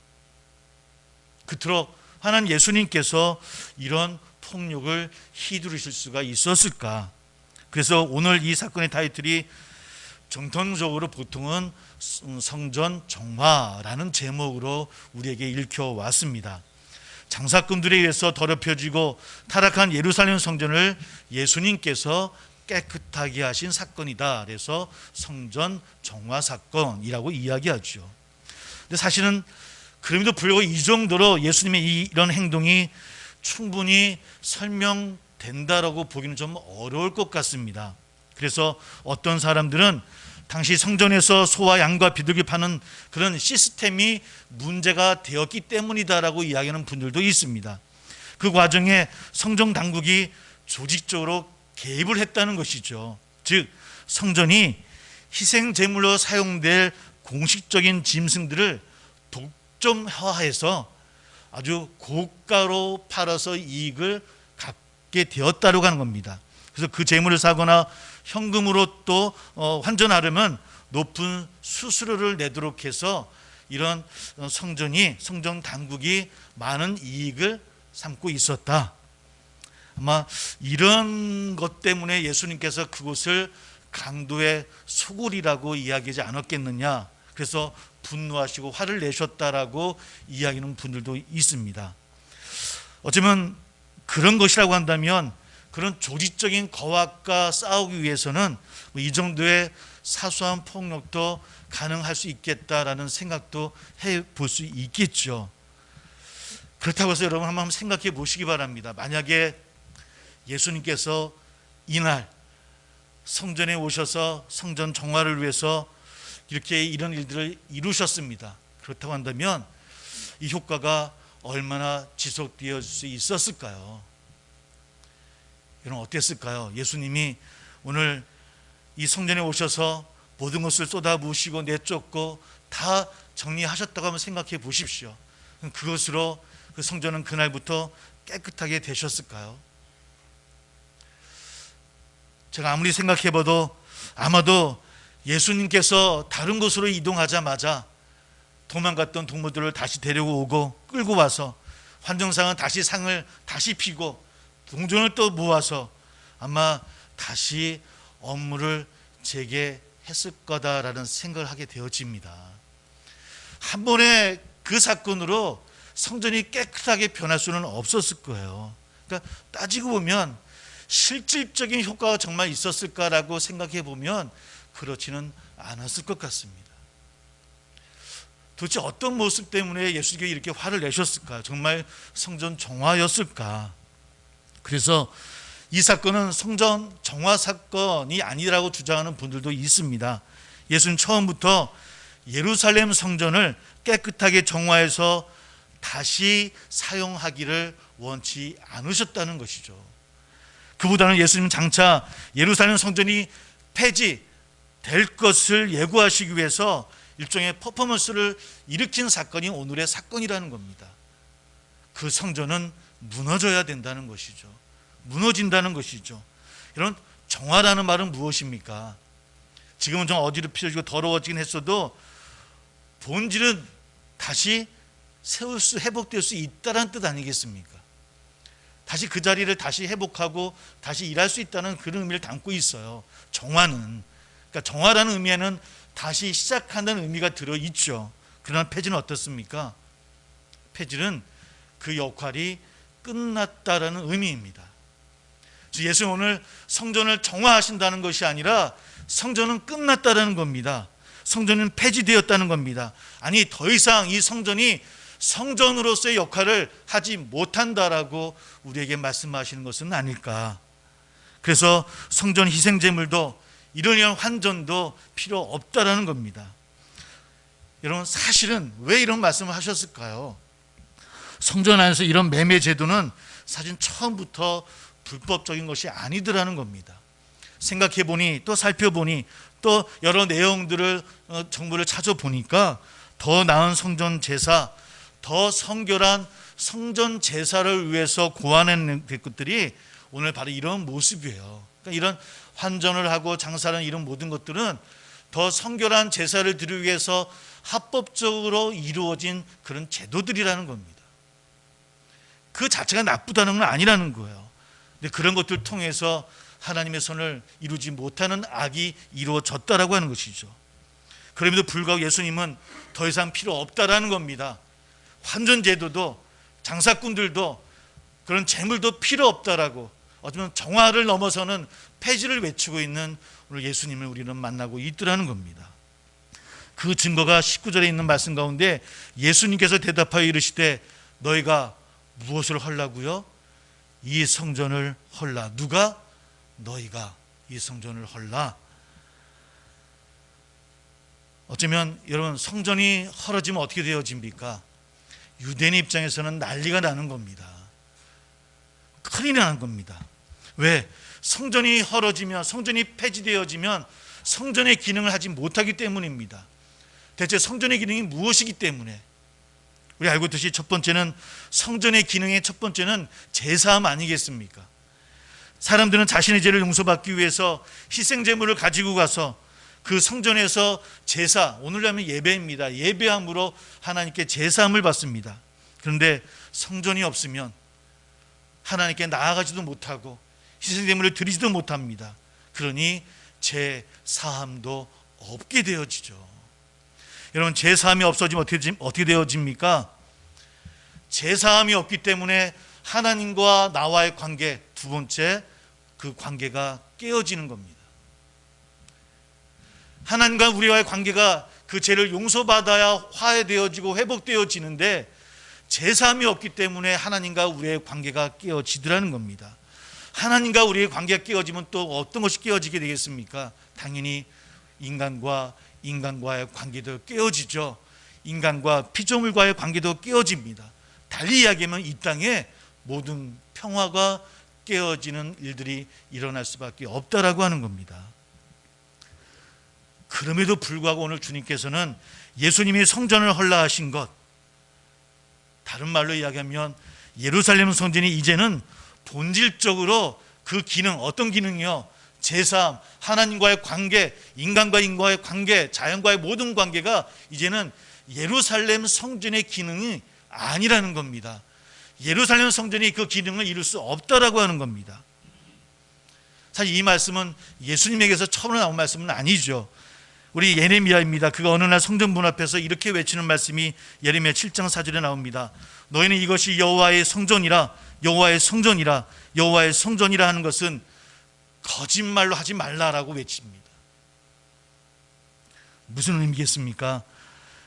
그토록 하나님 예수님께서 이런 폭력을 휘두르실 수가 있었을까? 그래서 오늘 이 사건의 타이틀이 정통적으로 보통은 성전 정화라는 제목으로 우리에게 읽혀왔습니다. 장사꾼들에 의해서 더럽혀지고 타락한 예루살렘 성전을 예수님께서 깨끗하게 하신 사건이다. 그래서 성전 정화 사건이라고 이야기하죠. 근데 사실은 그럼에도 불구하고 이 정도로 예수님의 이런 행동이 충분히 설명된다라고 보기는 좀 어려울 것 같습니다. 그래서 어떤 사람들은 당시 성전에서 소와 양과 비둘기 파는 그런 시스템이 문제가 되었기 때문이다라고 이야기하는 분들도 있습니다. 그 과정에 성전 당국이 조직적으로 개입을 했다는 것이죠. 즉 성전이 희생 제물로 사용될 공식적인 짐승들을 독점화해서 아주 고가로 팔아서 이익을 갖게 되었다고 하는 겁니다. 그래서 그 재물을 사거나 현금으로 또 환전하려면 높은 수수료를 내도록 해서 이런 성전 당국이 많은 이익을 삼고 있었다. 아마 이런 것 때문에 예수님께서 그곳을 강도의 소굴이라고 이야기하지 않았겠느냐. 그래서 분노하시고 화를 내셨다라고 이야기하는 분들도 있습니다. 어쩌면 그런 것이라고 한다면 그런 조직적인 거악과 싸우기 위해서는 이 정도의 사소한 폭력도 가능할 수 있겠다라는 생각도 해볼 수 있겠죠. 그렇다고 해서 여러분 한번 생각해 보시기 바랍니다. 만약에 예수님께서 이날 성전에 오셔서 성전 정화를 위해서 이렇게 이런 일들을 이루셨습니다. 그렇다고 한다면 이 효과가 얼마나 지속되어 수 있었을까요? 여러분 어땠을까요? 예수님이 오늘 이 성전에 오셔서 모든 것을 쏟아부으시고 내쫓고 다 정리하셨다고 한번 생각해 보십시오. 그것으로 그 성전은 그날부터 깨끗하게 되셨을까요? 제가 아무리 생각해봐도 아마도 예수님께서 다른 곳으로 이동하자마자 도망갔던 동물들을 다시 데리고 오고 끌고 와서 환정상은 다시 상을 다시 피고 동전을 또 모아서 아마 다시 업무를 재개했을 거다라는 생각을 하게 되어집니다. 한 번에 그 사건으로 성전이 깨끗하게 변할 수는 없었을 거예요. 그러니까 따지고 보면 실질적인 효과가 정말 있었을까라고 생각해 보면 그렇지는 않았을 것 같습니다. 도대체 어떤 모습 때문에 예수님께서 이렇게 화를 내셨을까? 정말 성전 정화였을까? 그래서 이 사건은 성전 정화 사건이 아니라고 주장하는 분들도 있습니다. 예수는 처음부터 예루살렘 성전을 깨끗하게 정화해서 다시 사용하기를 원치 않으셨다는 것이죠. 그보다는 예수님은 장차 예루살렘 성전이 폐지될 것을 예고하시기 위해서 일종의 퍼포먼스를 일으킨 사건이 오늘의 사건이라는 겁니다. 그 성전은 무너져야 된다는 것이죠. 무너진다는 것이죠. 이런 정화라는 말은 무엇입니까? 지금은 좀 어지럽혀지고 더러워지긴 했어도 본질은 다시 회복될 수 있다는 뜻 아니겠습니까? 다시 그 자리를 다시 회복하고 다시 일할 수 있다는 그런 의미를 담고 있어요. 정화는. 그러니까 정화라는 의미에는 다시 시작한다는 의미가 들어있죠. 그러나 폐지는 어떻습니까? 폐지는 그 역할이 끝났다라는 의미입니다. 예수님 오늘 성전을 정화하신다는 것이 아니라 성전은 끝났다라는 겁니다. 성전은 폐지되었다는 겁니다. 아니 더 이상 이 성전이 성전으로서의 역할을 하지 못한다라고 우리에게 말씀하시는 것은 아닐까. 그래서 성전 희생제물도 이런 환전도 필요 없다라는 겁니다. 여러분 사실은 왜 이런 말씀을 하셨을까요? 성전 안에서 이런 매매 제도는 사실 처음부터 불법적인 것이 아니더라는 겁니다. 생각해보니 또 살펴보니 또 여러 내용들을 정보를 찾아보니까 더 나은 성전 제사, 더 성결한 성전 제사를 위해서 고안한 것들이 오늘 바로 이런 모습이에요. 그러니까 이런 환전을 하고 장사하는 이런 모든 것들은 더 성결한 제사를 드리기 위해서 합법적으로 이루어진 그런 제도들이라는 겁니다. 그 자체가 나쁘다는 건 아니라는 거예요. 근데 그런 것들을 통해서 하나님의 선을 이루지 못하는 악이 이루어졌다라고 하는 것이죠. 그럼에도 불구하고 예수님은 더 이상 필요 없다라는 겁니다. 환전 제도도 장사꾼들도 그런 재물도 필요 없다라고 어쩌면 정화를 넘어서는 폐지를 외치고 있는 오늘 예수님을 우리는 만나고 있더라는 겁니다. 그 증거가 19절에 있는 말씀 가운데 예수님께서 대답하여 이르시되 너희가 무엇을 헐라고요? 이 성전을 헐라. 누가? 너희가 이 성전을 헐라. 어쩌면 여러분 성전이 헐어지면 어떻게 되어집니까? 유대인 입장에서는 난리가 나는 겁니다. 큰일이 나는 겁니다. 왜? 성전이 헐어지면, 성전이 폐지되어지면 성전의 기능을 하지 못하기 때문입니다. 대체 성전의 기능이 무엇이기 때문에? 우리 알고 있듯이 첫 번째는 성전의 기능의 첫 번째는 제사함 아니겠습니까? 사람들은 자신의 죄를 용서받기 위해서 희생제물을 가지고 가서 그 성전에서 제사, 오늘로 하면 예배입니다. 예배함으로 하나님께 제사함을 받습니다. 그런데 성전이 없으면 하나님께 나아가지도 못하고 희생제물을 드리지도 못합니다. 그러니 제사함도 없게 되어지죠. 여러분 제사함이 없어지면 어떻게 되어집니까? 제사함이 없기 때문에 하나님과 나와의 관계, 두 번째 그 관계가 깨어지는 겁니다. 하나님과 우리와의 관계가 그 죄를 용서받아야 화해되어지고 회복되어지는데 제사함이 없기 때문에 하나님과 우리의 관계가 깨어지더라는 겁니다. 하나님과 우리의 관계가 깨어지면 또 어떤 것이 깨어지게 되겠습니까? 당연히 인간과의 관계도 깨어지죠. 인간과 피조물과의 관계도 깨어집니다. 달리 이야기하면 이 땅에 모든 평화가 깨어지는 일들이 일어날 수밖에 없다라고 하는 겁니다. 그럼에도 불구하고 오늘 주님께서는 예수님이 성전을 헐라하신 것, 다른 말로 이야기하면 예루살렘 성전이 이제는 본질적으로 그 기능, 어떤 기능이요? 제사함, 하나님과의 관계, 인간과의 관계, 자연과의 모든 관계가 이제는 예루살렘 성전의 기능이 아니라는 겁니다. 예루살렘 성전이 그 기능을 이룰 수 없다라고 하는 겁니다. 사실 이 말씀은 예수님에게서 처음으로 나온 말씀은 아니죠. 우리 예레미야입니다. 그가 어느 날 성전 문 앞에서 이렇게 외치는 말씀이 예레미야 7장 4절에 나옵니다. 너희는 이것이 여호와의 성전이라, 여호와의 성전이라, 여호와의 성전이라 하는 것은 거짓말로 하지 말라라고 외칩니다. 무슨 의미겠습니까?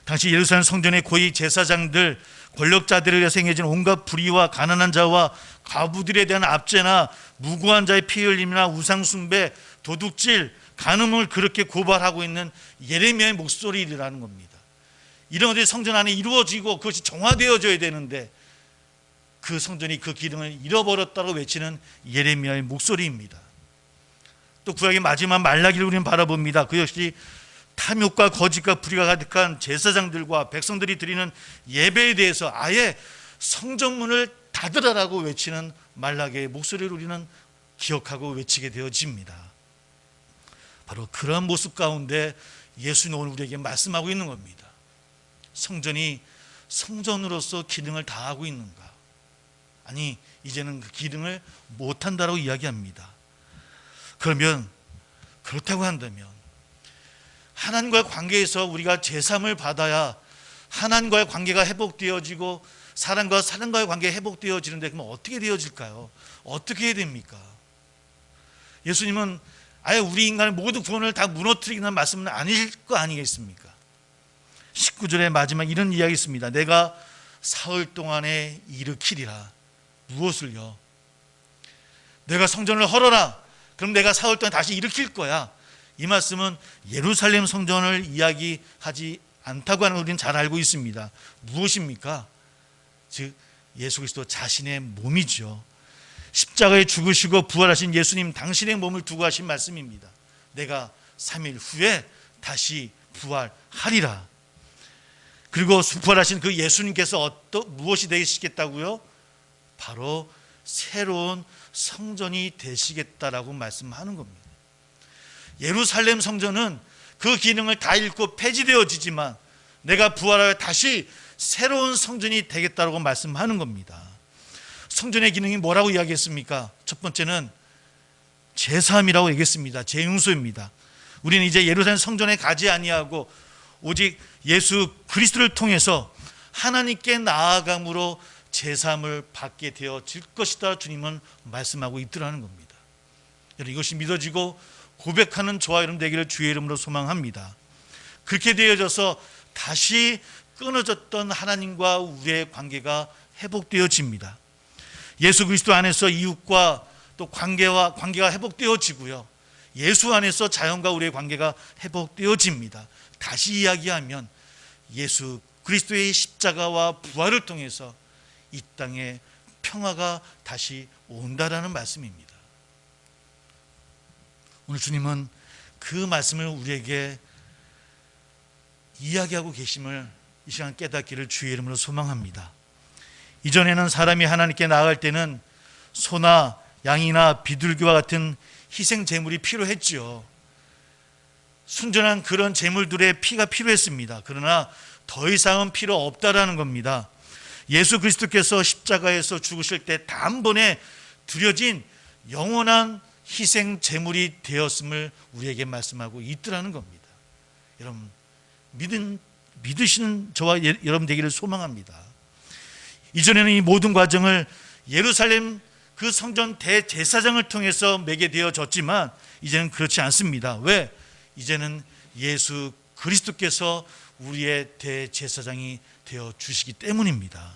당시 예루살렘 성전의 고위 제사장들, 권력자들에 의해서 행해진 온갖 불의와 가난한 자와 과부들에 대한 압제나 무고한 자의 피 흘림이나 우상숭배, 도둑질, 간음을 그렇게 고발하고 있는 예레미야의 목소리라는 겁니다. 이런 것들이 성전 안에 이루어지고 그것이 정화되어져야 되는데 그 성전이 그 기능을 잃어버렸다고 외치는 예레미야의 목소리입니다. 또 구약의 마지막 말라기를 우리는 바라봅니다. 그 역시 탐욕과 거짓과 불의가 가득한 제사장들과 백성들이 드리는 예배에 대해서 아예 성전문을 닫으라라고 외치는 말라기의 목소리를 우리는 기억하고 외치게 되어집니다. 바로 그런 모습 가운데 예수는 오늘 우리에게 말씀하고 있는 겁니다. 성전이 성전으로서 기능을 다하고 있는가? 아니, 이제는 그 기능을 못한다라고 이야기합니다. 그러면 그렇다고 한다면 하나님과의 관계에서 우리가 제삼을 받아야 하나님과의 관계가 회복되어지고 사람과 사람과의 관계가 회복되어지는데 그러면 어떻게 되어질까요? 어떻게 해야 됩니까? 예수님은 아예 우리 인간의 모든 구원을 다 무너뜨리는 말씀은 아닐 거 아니겠습니까? 19절의 마지막 이런 이야기 있습니다. 내가 사흘 동안에 일으키리라. 무엇을요? 내가 성전을 헐어라. 그럼 내가 사흘 동안 다시 일으킬 거야. 이 말씀은 예루살렘 성전을 이야기하지 않다고 하는 걸 우리는 잘 알고 있습니다. 무엇입니까? 즉 예수 그리스도 자신의 몸이죠. 십자가에 죽으시고 부활하신 예수님 당신의 몸을 두고 하신 말씀입니다. 내가 3일 후에 다시 부활하리라. 그리고 부활하신 그 예수님께서 무엇이 되시겠다고요? 바로 새로운 성전이 되시겠다라고 말씀하는 겁니다. 예루살렘 성전은 그 기능을 다 잃고 폐지되어지지만 내가 부활하여 다시 새로운 성전이 되겠다라고 말씀하는 겁니다. 성전의 기능이 뭐라고 이야기했습니까? 첫 번째는 제사함이라고 얘기했습니다. 제용소입니다. 우리는 이제 예루살렘 성전에 가지 아니하고 오직 예수 그리스도를 통해서 하나님께 나아감으로 제사함을 받게 되어질 것이다 주님은 말씀하고 있더라는 겁니다. 여러분, 이것이 믿어지고 고백하는 저와 여러분 되기를 주의 이름으로 소망합니다. 그렇게 되어져서 다시 끊어졌던 하나님과 우리의 관계가 회복되어집니다. 예수 그리스도 안에서 이웃과 또 관계가 회복되어지고요. 예수 안에서 자연과 우리의 관계가 회복되어집니다. 다시 이야기하면 예수 그리스도의 십자가와 부활을 통해서 이 땅에 평화가 다시 온다라는 말씀입니다. 오늘 주님은 그 말씀을 우리에게 이야기하고 계심을 이 시간 깨닫기를 주의 이름으로 소망합니다. 이전에는 사람이 하나님께 나아갈 때는 소나 양이나 비둘기와 같은 희생 제물이 필요했지요. 순전한 그런 제물들의 피가 필요했습니다. 그러나 더 이상은 필요 없다라는 겁니다. 예수 그리스도께서 십자가에서 죽으실 때 단번에 드려진 영원한 희생 제물이 되었음을 우리에게 말씀하고 있더라는 겁니다. 여러분, 믿으시는 저와 여러분 되기를 소망합니다. 이전에는 이 모든 과정을 예루살렘 그 그 성전 대제사장을 통해서 매게 되어졌지만 이제는 그렇지 않습니다. 왜? 이제는 예수 그리스도께서 우리의 대제사장이 되어 주시기 때문입니다.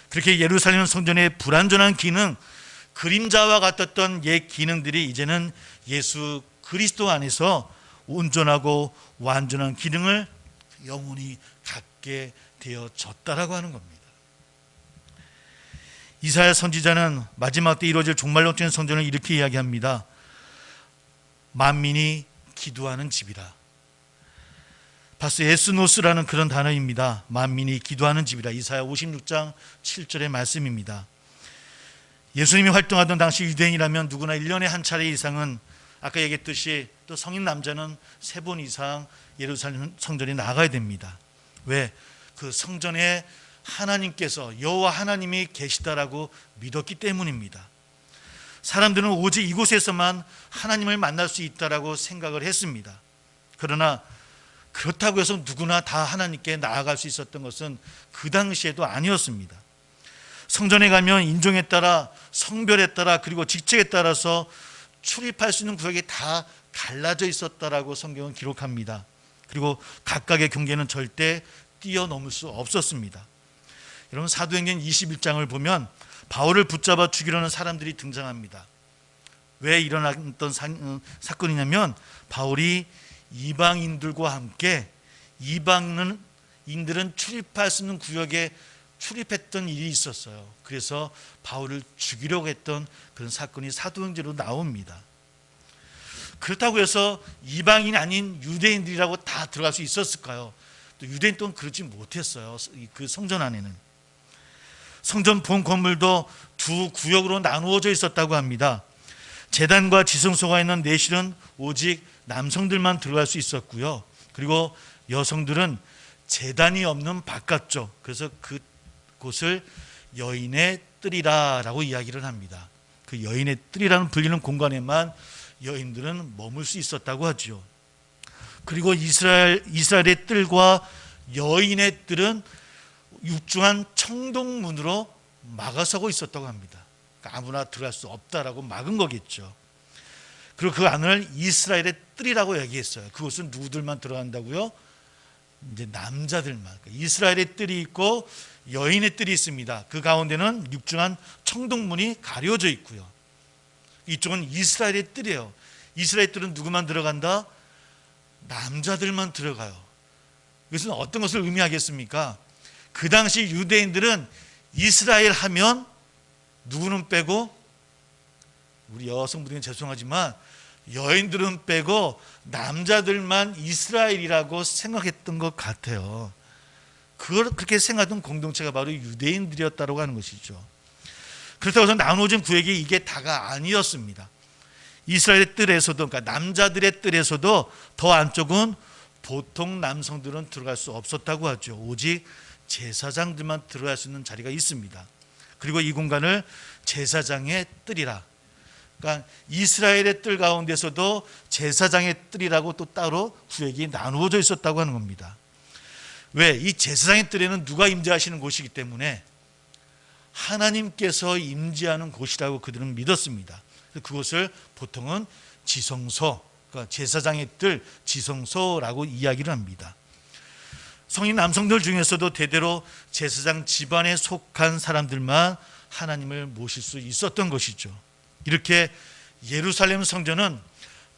그렇게 예루살렘 성전의 불완전한 기능, 그림자와 같았던 옛 기능들이 이제는 예수 그리스도 안에서 온전하고 완전한 기능을 영원히 갖게 되어졌다라고 하는 겁니다. 이사야 선지자는 마지막 때 이루어질 종말론적인 성전을 이렇게 이야기합니다. 만민이 기도하는 집이라. 바스 에스노스라는 그런 단어입니다. 만민이 기도하는 집이라. 이사야 56장 7절의 말씀입니다. 예수님이 활동하던 당시 유대인이라면 누구나 1년에 한 차례 이상은 아까 얘기했듯이 또 성인 남자는 3번 이상 예루살렘 성전에 나가야 됩니다. 왜? 그 성전에 하나님께서 여호와 하나님이 계시다라고 믿었기 때문입니다. 사람들은 오직 이곳에서만 하나님을 만날 수 있다라고 생각을 했습니다. 그러나 그렇다고 해서 누구나 다 하나님께 나아갈 수 있었던 것은 그 당시에도 아니었습니다. 성전에 가면 인종에 따라, 성별에 따라, 그리고 직책에 따라서 출입할 수 있는 구역이 다 갈라져 있었다라고 성경은 기록합니다. 그리고 각각의 경계는 절대 뛰어넘을 수 없었습니다. 여러분, 사도행전 21장을 보면 바울을 붙잡아 죽이려는 사람들이 등장합니다. 왜 일어났던 사건이냐면 바울이 이방인들과 함께 이방인들은 출입할 수 있는 구역에 출입했던 일이 있었어요. 그래서 바울을 죽이려고 했던 그런 사건이 사도행전으로 나옵니다. 그렇다고 해서 이방인이 아닌 유대인들이라고 다 들어갈 수 있었을까요? 또 유대인 또한 그러지 못했어요. 그 성전 안에는 성전 본 건물도 2 구역으로 나누어져 있었다고 합니다. 제단과 지성소가 있는 내실은 오직 남성들만 들어갈 수 있었고요. 그리고 여성들은 제단이 없는 바깥쪽, 그래서 그곳을 여인의 뜰이라고 이야기를 합니다. 그 여인의 뜰이라는 불리는 공간에만 여인들은 머물 수 있었다고 하죠. 그리고 이스라엘의 뜰과 여인의 뜰은 육중한 청동문으로 막아서고 있었다고 합니다. 그러니까 아무나 들어갈 수 없다라고 막은 거겠죠. 그리고 그 안을 이스라엘의 뜰이라고 얘기했어요. 그것은 누구들만 들어간다고요? 이제 남자들만. 그러니까 이스라엘의 뜰이 있고 여인의 뜰이 있습니다. 그 가운데는 육중한 청동문이 가려져 있고요. 이쪽은 이스라엘의 뜰이에요. 이스라엘 뜰은 누구만 들어간다? 남자들만 들어가요. 이것은 어떤 것을 의미하겠습니까? 그 당시 유대인들은 이스라엘 하면 누구는 빼고, 우리 여성분들은 죄송하지만 여인들은 빼고 남자들만 이스라엘이라고 생각했던 것 같아요. 그렇게 생각하던 공동체가 바로 유대인들이었다고 하는 것이죠. 그렇다고 해서 나누어진 구역이 이게 다가 아니었습니다. 이스라엘의 뜰에서도, 그러니까 남자들의 뜰에서도 더 안쪽은 보통 남성들은 들어갈 수 없었다고 하죠. 오직 제사장들만 들어갈 수 있는 자리가 있습니다. 그리고 이 공간을 제사장의 뜰이라, 그러니까 이스라엘의 뜰 가운데서도 제사장의 뜰이라고 또 따로 구역이 나누어져 있었다고 하는 겁니다. 왜? 이 제사장의 뜰에는 누가 임재하시는 곳이기 때문에 하나님께서 임재하는 곳이라고 그들은 믿었습니다. 그것을 보통은 지성소, 그러니까 제사장의 뜰, 지성소라고 이야기를 합니다. 성인 남성들 중에서도 대대로 제사장 집안에 속한 사람들만 하나님을 모실 수 있었던 것이죠. 이렇게 예루살렘 성전은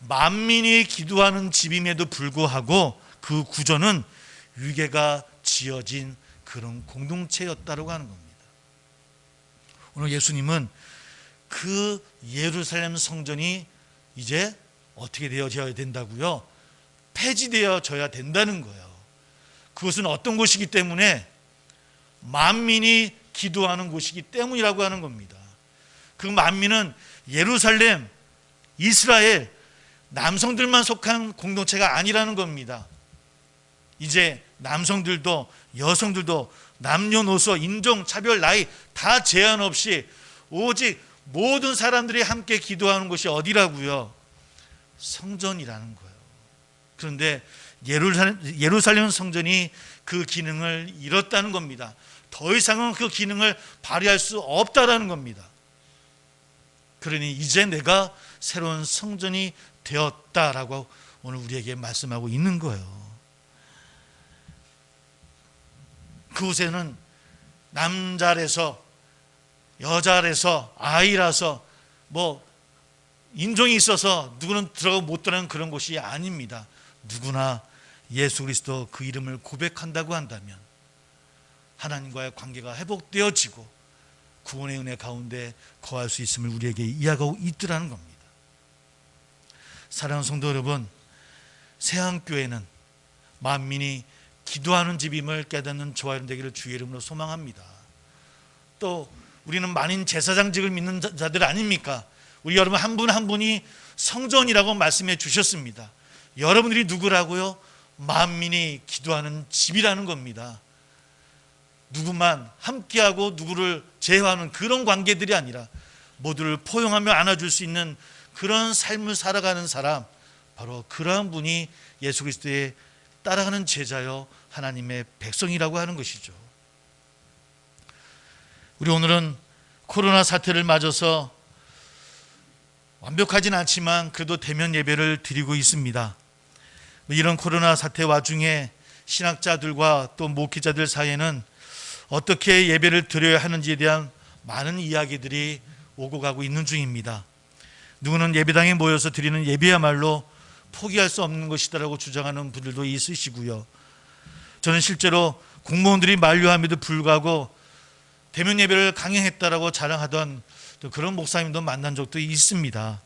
만민이 기도하는 집임에도 불구하고 그 구조는 위계가 지어진 그런 공동체였다고 하는 겁니다. 오늘 예수님은 그 예루살렘 성전이 이제 어떻게 되어져야 된다고요? 폐지되어져야 된다는 거예요. 그것은 어떤 곳이기 때문에? 만민이 기도하는 곳이기 때문이라고 하는 겁니다. 그 만민은 예루살렘, 이스라엘, 남성들만 속한 공동체가 아니라는 겁니다. 이제 남성들도 여성들도 남녀노소, 인종, 차별, 나이 다 제한 없이 오직 모든 사람들이 함께 기도하는 곳이 어디라고요? 성전이라는 거예요. 그런데 예루살렘 성전이 그 기능을 잃었다는 겁니다. 더 이상은 그 기능을 발휘할 수 없다라는 겁니다. 그러니 이제 내가 새로운 성전이 되었다라고 오늘 우리에게 말씀하고 있는 거예요. 그곳에는 남자라서 여자라서 아이라서 뭐 인종이 있어서 누구는 들어가고 못 들어가는 그런 곳이 아닙니다. 누구나 예수 그리스도 그 이름을 고백한다고 한다면 하나님과의 관계가 회복되어지고 구원의 은혜 가운데 거할 수 있음을 우리에게 이야기하고 있더라는 겁니다. 사랑하는 성도 여러분, 세안교회는 만민이 기도하는 집임을 깨닫는 저와 여러분 되기를 주의 이름으로 소망합니다. 또 우리는 만인 제사장직을 믿는 자들 아닙니까? 우리 여러분 한 분 한 분이 성전이라고 말씀해 주셨습니다. 여러분들이 누구라고요? 만민이 기도하는 집이라는 겁니다. 누구만 함께하고 누구를 제어하는 그런 관계들이 아니라 모두를 포용하며 안아줄 수 있는 그런 삶을 살아가는 사람, 바로 그러한 분이 예수 그리스도의 따라가는 제자여 하나님의 백성이라고 하는 것이죠. 우리 오늘은 코로나 사태를 맞아서 완벽하진 않지만 그래도 대면 예배를 드리고 있습니다. 이런 코로나 사태 와중에 신학자들과 또 목회자들 사이에는 어떻게 예배를 드려야 하는지에 대한 많은 이야기들이 오고 가고 있는 중입니다. 누구는 예배당에 모여서 드리는 예배야말로 포기할 수 없는 것이다라고 주장하는 분들도 있으시고요. 저는 실제로 공무원들이 만류함에도 불구하고 대면 예배를 강행했다라고 자랑하던 그런 목사님도 만난 적도 있습니다.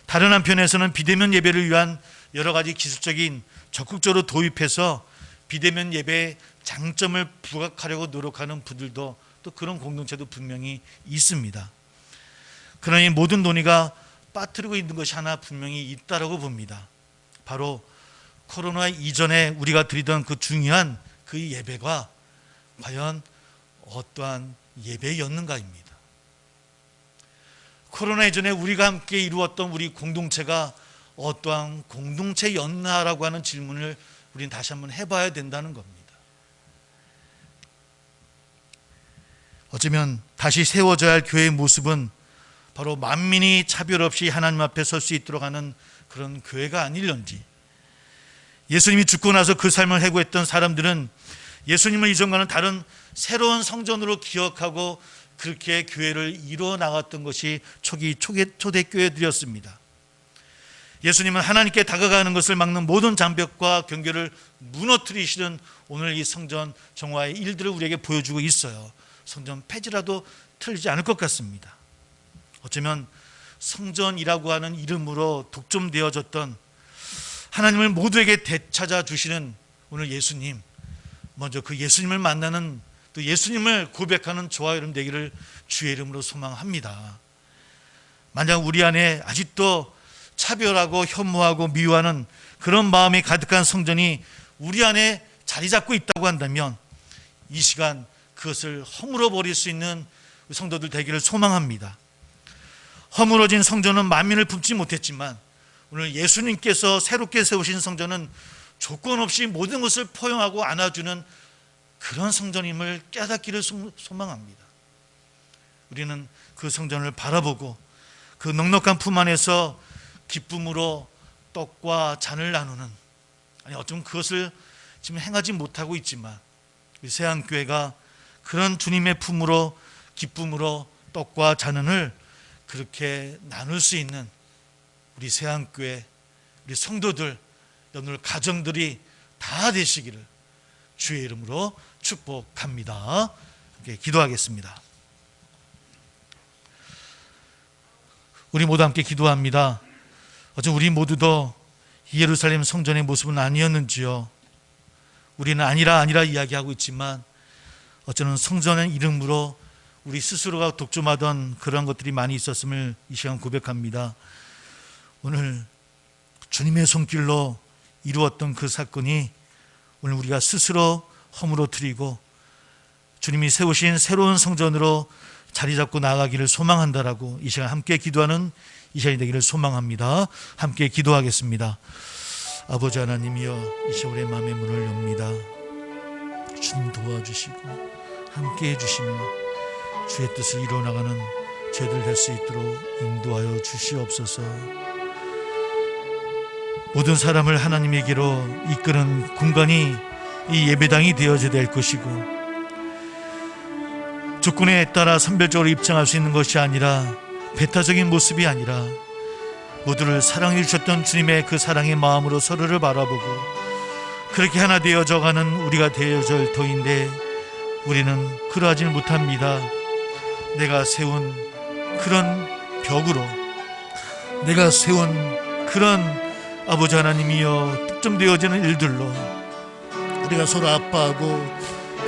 다른 한편에서는 비대면 예배를 위한 여러 가지 기술적인 적극적으로 도입해서 비대면 예배의 장점을 부각하려고 노력하는 분들도 또 그런 공동체도 분명히 있습니다. 그러니 모든 논의가 빠뜨리고 있는 것이 하나 분명히 있다라고 봅니다. 바로 코로나 이전에 우리가 드리던 그 중요한 그 예배가 과연 어떠한 예배였는가입니다. 코로나 이전에 우리가 함께 이루었던 우리 공동체가 어떠한 공동체였나라고 하는 질문을 우리는 다시 한번 해봐야 된다는 겁니다. 어쩌면 다시 세워져야 할 교회의 모습은 바로 만민이 차별 없이 하나님 앞에 설 수 있도록 하는 그런 교회가 아닐런지, 예수님이 죽고 나서 그 삶을 해고했던 사람들은 예수님을 이전과는 다른 새로운 성전으로 기억하고 그렇게 교회를 이루어 나갔던 것이 초대교회들이었습니다. 예수님은 하나님께 다가가는 것을 막는 모든 장벽과 경계를 무너뜨리시는 오늘 이 성전 정화의 일들을 우리에게 보여주고 있어요. 성전 폐지라도 틀리지 않을 것 같습니다. 어쩌면 성전이라고 하는 이름으로 독점되어졌던 하나님을 모두에게 되찾아 주시는 오늘 예수님, 먼저 그 예수님을 만나는 또 예수님을 고백하는 저와 여러분 되기를 주의 이름으로 소망합니다. 만약 우리 안에 아직도 차별하고 혐오하고 미워하는 그런 마음이 가득한 성전이 우리 안에 자리 잡고 있다고 한다면 이 시간 그것을 허물어 버릴 수 있는 성도들 되기를 소망합니다. 허물어진 성전은 만민을 품지 못했지만 오늘 예수님께서 새롭게 세우신 성전은 조건 없이 모든 것을 포용하고 안아주는 그런 성전임을 깨닫기를 소망합니다. 우리는 그 성전을 바라보고 그 넉넉한 품 안에서 기쁨으로 떡과 잔을 나누는, 아니 어쩌면 그것을 지금 행하지 못하고 있지만 우리 세안교회가 그런 주님의 품으로 기쁨으로 떡과 잔을 그렇게 나눌 수 있는 우리 세안교회, 우리 성도들, 오늘 가정들이 다 되시기를 주의 이름으로 축복합니다. 함께 기도하겠습니다. 우리 모두 함께 기도합니다. 어쩌면 우리 모두도 예루살렘 성전의 모습은 아니었는지요. 우리는 아니라 이야기하고 있지만 어쩌면 성전의 이름으로 우리 스스로가 독점하던 그런 것들이 많이 있었음을 이 시간 고백합니다. 오늘 주님의 손길로 이루었던 그 사건이 오늘 우리가 스스로 허물어뜨리고 주님이 세우신 새로운 성전으로 자리 잡고 나아가기를 소망한다라고 이 시간 함께 기도하는 이 시간이 되기를 소망합니다. 함께 기도하겠습니다. 아버지 하나님이여, 이 시간 우리의 마음의 문을 엽니다. 주님 도와주시고 함께 해주시며 주의 뜻을 이루어나가는 저희들 될 수 있도록 인도하여 주시옵소서. 모든 사람을 하나님에게로 이끄는 공간이 이 예배당이 되어져야 될 것이고, 조건에 따라 선별적으로 입장할 수 있는 것이 아니라, 배타적인 모습이 아니라 모두를 사랑해 주셨던 주님의 그 사랑의 마음으로 서로를 바라보고 그렇게 하나 되어져가는 우리가 되어져 할 터인데, 우리는 그러하지는 못합니다. 내가 세운 그런 벽으로, 내가 세운 그런 아버지 하나님이여 특정되어지는 일들로 우리가 서로 아파하고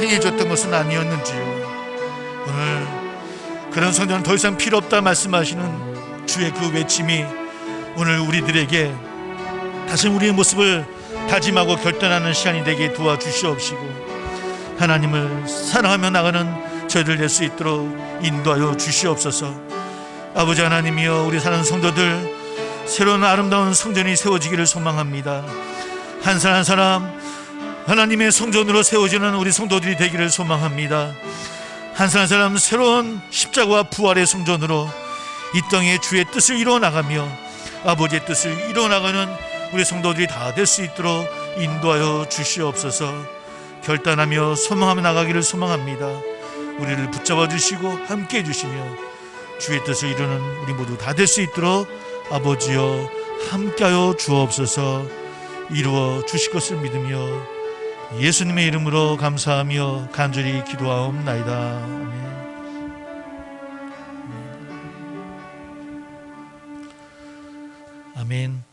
행해졌던 것은 아니었는지요. 오늘 그런 성전은 더 이상 필요 없다 말씀하시는 주의 그 외침이 오늘 우리들에게 다시 우리의 모습을 다짐하고 결단하는 시간이 되게 도와주시옵시고, 하나님을 사랑하며 나가는 저희들 될 수 있도록 인도하여 주시옵소서. 아버지 하나님이여, 우리 사는 성도들 새로운 아름다운 성전이 세워지기를 소망합니다. 한 사람 한 사람 하나님의 성전으로 세워지는 우리 성도들이 되기를 소망합니다. 한 사람 한 사람 새로운 십자가와 부활의 성전으로 이 땅에 주의 뜻을 이루어나가며 아버지의 뜻을 이루어나가는 우리 성도들이 다 될 수 있도록 인도하여 주시옵소서. 결단하며 소망하며 나가기를 소망합니다. 우리를 붙잡아 주시고 함께 해주시며 주의 뜻을 이루는 우리 모두 다 될 수 있도록 아버지여 함께하여 주옵소서. 이루어 주실 것을 믿으며 예수님의 이름으로 감사하며 간절히 기도하옵나이다. 아멘. 아멘.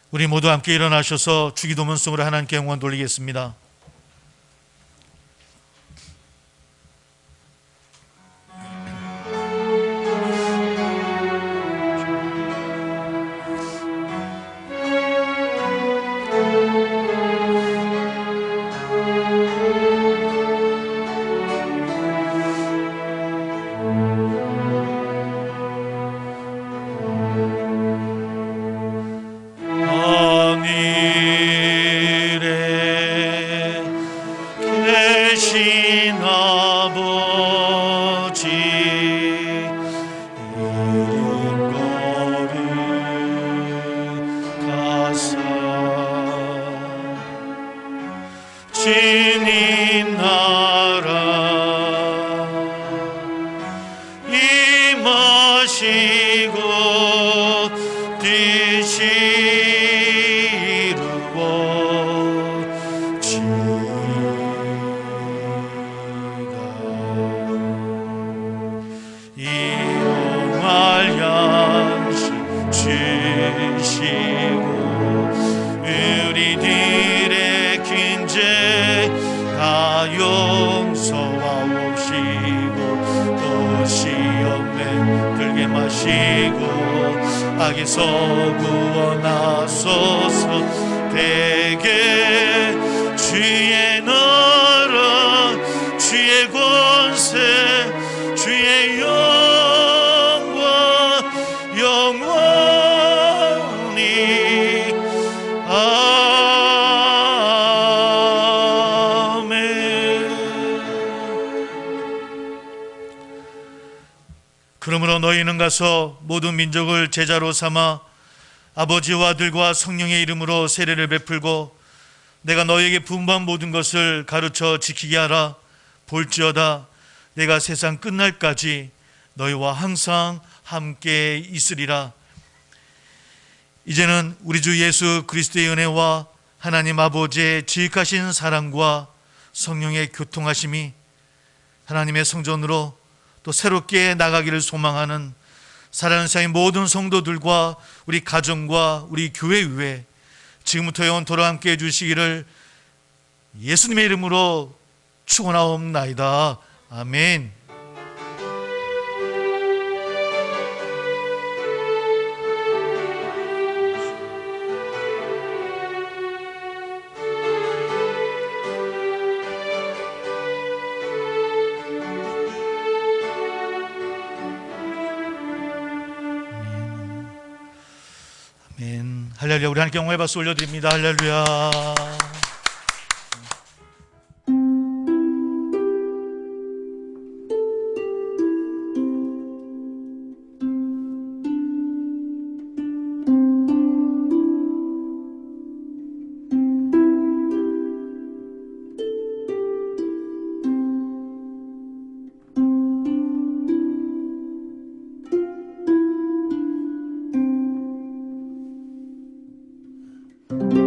우리 모두 함께 일어나셔서 주기도문성으로 하나님께 영광 돌리겠습니다. 주님 나라 임하시고 뜻이 이루어지다. 일용할 양식 주시고 우리들의 균죄 다 용서하옵시고 또 시험에 들게 마시고 악에서 구원하소서. 되게 주의 나라 주의 권세 주의 영광 영원히 그러므로 너희는 가서 모든 민족을 제자로 삼아 아버지와 아들과 성령의 이름으로 세례를 베풀고 내가 너희에게 분부한 모든 것을 가르쳐 지키게 하라. 볼지어다 내가 세상 끝날까지 너희와 항상 함께 있으리라. 이제는 우리 주 예수 그리스도의 은혜와 하나님 아버지의 지극하신 사랑과 성령의 교통하심이 하나님의 성전으로 또 새롭게 나가기를 소망하는 사랑하는 세상의 모든 성도들과 우리 가정과 우리 교회 위에 지금부터 영원토록 함께 해주시기를 예수님의 이름으로 축원하옵나이다. 아멘. 아멘. 할렐루야. 우리 하나님께 영광의 박수 올려드립니다. 할렐루야. 아멘.